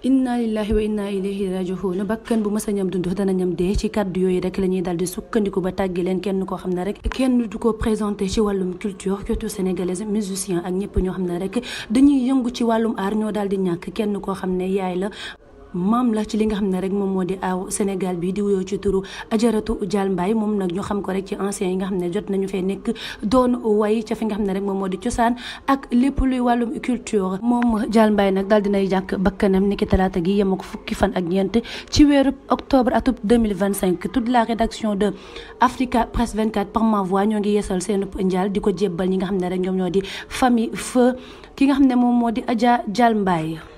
inna lillahi wa inna ilayhi raji'un bakkan bu mës a ñam dund dana ñam dee ci kàddu yooyu rek la ñuy daal di sukkandiku ba tàggi leen kenn koo xam ne rek kenn du ko présenté ci wàllum culture sénégalaise musicien ak ñëpp ñoo xam ne rek dañuy yëngu ci wàllum art ñoo daal di ñàkk kenn koo xam ne yaay la maam la ci li nga xam ne rek moom moo di aaw Sénégal bi di wuyoo ci turu Ajaratu Dial Mbaye moom nag ñu xam ko rek ci anciens yi nga xam ne jot nañu fee nekk doon way ca fi nga xam ne rek moom moo di cosaan ak lépp luy wàllum culture moom Dial Mbaye nag daal dinay jàkk bakkanam niki talaata gi yem ko fukki fan ak ñeent ci weeru octobre atub 2025 toute la rédaction de Africa Presse 24 par ma voix ñoo ngi yeesal seen njaal di ko jébbal ñi nga xam ne rek ñoom ñoo di famille feu ki nga xam ne moom moo di Adja Dial Mbaye.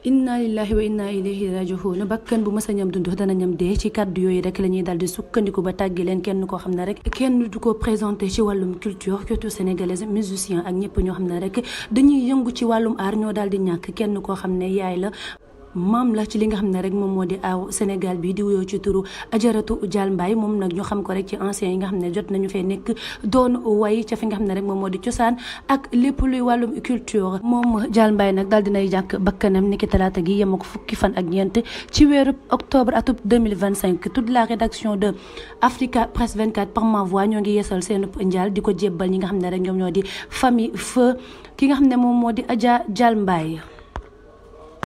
inna lillahi wa inna ilayhi raji'un bakkan bu mës a ñam dund dana ñam dee ci kàddu yooyu rek la ñuy daal di sukkandiku ba tàggi leen kenn koo xam ne rek kenn du ko présenté ci wàllum culture sénégalaise musicien ak ñëpp ñoo xam ne rek dañuy yëngu ci wàllum art ñoo daal di ñàkk kenn koo xam ne yaay la maam la ci li nga xam ne rek moom moo di aaw Sénégal bi di wuyoo ci turu Ajaratu Dial Mbaye moom nag ñu xam ko rek ci anciens yi nga xam ne jot nañu fee nekk doon way ca fi nga xam ne rek moom moo di cosaan ak lépp luy wàllum culture moom Dial Mbaye nag daal dinay jàkk bakkanam niki talaata gi yem ko fukki fan ak ñeent ci weeru octobre atub 2025 toute la rédaction de Africa Presse 24 par ma voix ñoo ngi yeesal seen njaal di ko jébbal ñi nga xam ne rek ñoom ñoo di famille feu ki nga xam ne moom moo di Adja Dial Mbaye.